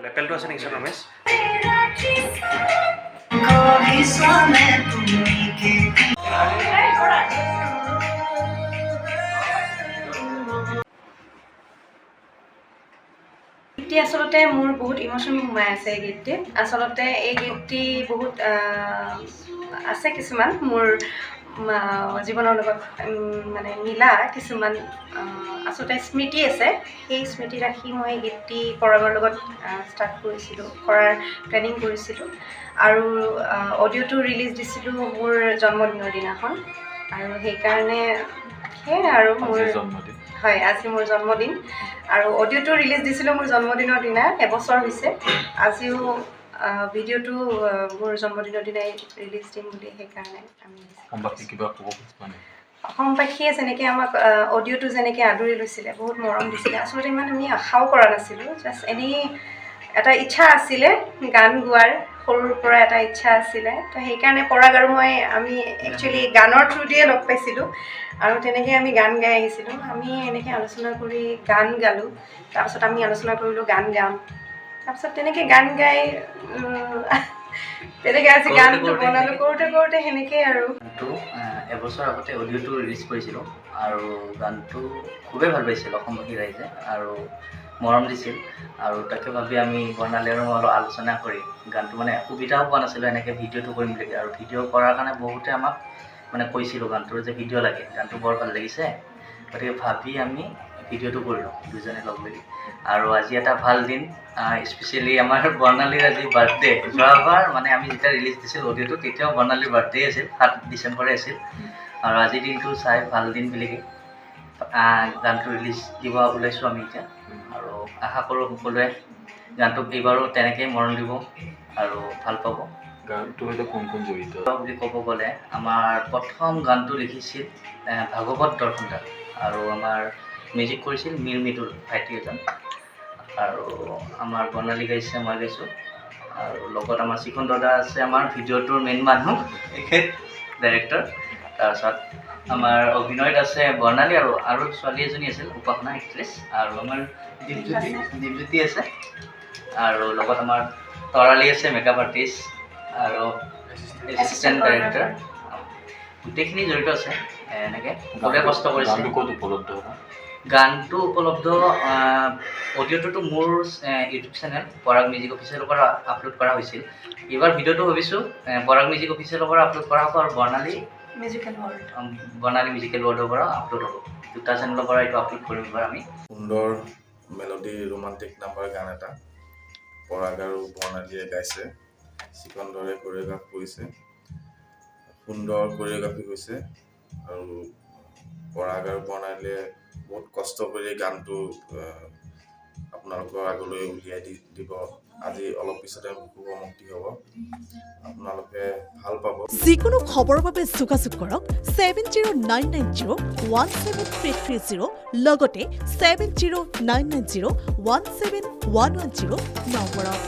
লেপেলটো আছে নেকি ৰমেশ? গীতটি আচলতে মোৰ বহুত ইমোশ্যন সোমাই আছে এই গীতটিত। আচলতে এই গীতটি বহুত আছে কিছুমান মোৰ জীৱনৰ লগত মানে মিলা কিছুমান আচলতে স্মৃতি আছে। সেই স্মৃতি ৰাখি মই এই গীতটি পৰাগৰ লগত ষ্টাৰ্ট কৰিছিলোঁ, কৰাৰ প্লেনিং কৰিছিলোঁ আৰু অডিঅ'টো ৰিলিজ দিছিলোঁ মোৰ জন্মদিনৰ দিনাখন। আৰু সেইকাৰণে সেয়াই আৰু মোৰ হয়, আজি মোৰ জন্মদিন আৰু অডিঅ'টো ৰিলিজ দিছিলোঁ মোৰ জন্মদিনৰ দিনা, এবছৰ হৈছে। আজিও ভিডিঅ'টো মোৰ জন্মদিনৰ দিনাই ৰিলিজ দিম বুলি সেইকাৰণে আমি অসমবাসীয়ে যেনেকৈ আমাক অডিঅ'টো যেনেকৈ আদৰি লৈছিলে, বহুত মৰম দিছিলে, আচলতে ইমান আমি আশাও কৰা নাছিলোঁ। জাষ্ট এনেই এটা ইচ্ছা আছিলে গান গোৱাৰ, সৰুৰ পৰা এটা ইচ্ছা আছিলে। তো সেইকাৰণে পৰাগ আৰু আমি একচুৱেলি গানৰ থ্ৰু দিয়ে লগ পাইছিলোঁ আৰু তেনেকৈ আমি গান গাই আহিছিলোঁ। আমি এনেকৈ আলোচনা কৰি গান গালোঁ, তাৰপিছত আমি আলোচনা কৰিলোঁ গান গাম, তাৰপিছত তেনেকৈ গান গাই তেনেকৈ আজি গানটো বনালোঁ। কৰোঁতে সেনেকেই আৰু এবছৰ আগতে অডিঅ'টো ৰিলিজ কৰিছিলোঁ আৰু গানটো খুবেই ভাল পাইছিল অসমবাসী ৰাইজে আৰু মৰম দিছিল। আৰু তাকে ভাবি আমি বৰ্ণালী আৰু মই অলপ আলোচনা কৰি গানটো মানে সুবিধাও পোৱা নাছিলোঁ এনেকৈ ভিডিঅ'টো কৰিম বুলি। আৰু ভিডিঅ' কৰাৰ কাৰণে বহুতে আমাক মানে কৈছিলোঁ গানটোৰ যে ভিডিঅ' লাগে, গানটো বৰ ভাল লাগিছে, গতিকে ভাবি আমি ভিডিঅ'টো কৰিলোঁ দুজনে লগ লাগি। আৰু আজি এটা ভাল দিন, স্পেচিয়েলি আমাৰ বৰ্ণালীৰ আজি বাৰ্থডে। যোৱাবাৰ মানে আমি যেতিয়া ৰিলিজ দিছিল অডিঅ'টো তেতিয়াও বৰ্ণালীৰ বাৰ্থডে আছিল, 7 ডিচেম্বৰে আছিল। আৰু আজিৰ দিনটো চাই ভাল দিন বুলিকে গানটো ৰিলিজ দিব ওলাইছোঁ আমি এতিয়া। আৰু আশা কৰোঁ সকলোৱে গানটোক এইবাৰো তেনেকেই মৰম দিব আৰু ভাল পাব। গানটো হয়তো কোন জড়িত বুলি ক'ব গ'লে আমাৰ প্ৰথম গানটো লিখিছিল ভাগৱত দৰ্শনদা আৰু আমাৰ মিউজিক কৰিছিল মৃদুল ভাইটি এজন। আৰু আমাৰ বৰ্ণালী গাইছে, মই গাইছোঁ আৰু লগত আমাৰ চিকন দাদা আছে, আমাৰ ভিডিঅ'টোৰ মেইন মানুহ, তেখেত ডাইৰেক্টৰ। তাৰপিছত আমাৰ অভিনয়ত আছে বৰ্ণালী আৰু ছোৱালী এজনী আছিল উপাসনা এক্ট্ৰেছ, আৰু আমাৰ দীপজ্যোতি আছে, আৰু লগত আমাৰ তৰালী আছে মেকআপ আৰ্টিষ্ট আৰু এছিষ্টেণ্ট ডাইৰেক্টৰ। গোটেইখিনি জড়িত আছে। এনেকৈ সকলোৱে কষ্ট কৰিছে। গানটো উপলব্ধ অডিঅ'টোতো মোৰ ইউটিউব চেনেল পৰাগ মিউজিক অফিচিয়েলৰ পৰা আপলোড কৰা হৈছিল। এইবাৰ ভিডিঅ'টো ভাবিছোঁ পৰাগ মিউজিক অফিচিয়েলৰ পৰা আপলোড কৰা হ'ব আৰু বৰ্ণালী মিউজিকেল ৱৰ্ল্ডৰ পৰা আপলোড হ'ব। দুটা চেনেলৰ পৰা এইটো আপলোড কৰিম এইবাৰ আমি। সুন্দৰ মেলোডি ৰোমান্টিক নাম্বাৰ গান এটা পৰাগ আৰু বৰ্ণালীয়ে গাইছে, চিকন্দৰে কোৰিঅ'গ্ৰাফ কৰিছে, সুন্দৰ কোৰিঅ'গ্ৰাফি হৈছে। আৰু পৰাগ আৰু বৰ্ণালীয়ে বহুত কষ্ট কৰি গানটো আপোনালোকৰ আগলৈ উলিয়াই দিব। আজি অলপ পিছতে মুক্তি হ'ব, আপোনালোকে ভাল পাব। যিকোনো খবৰৰ বাবে যোগাযোগ কৰক 7099017330 লগতে 7099017110 নম্বৰত।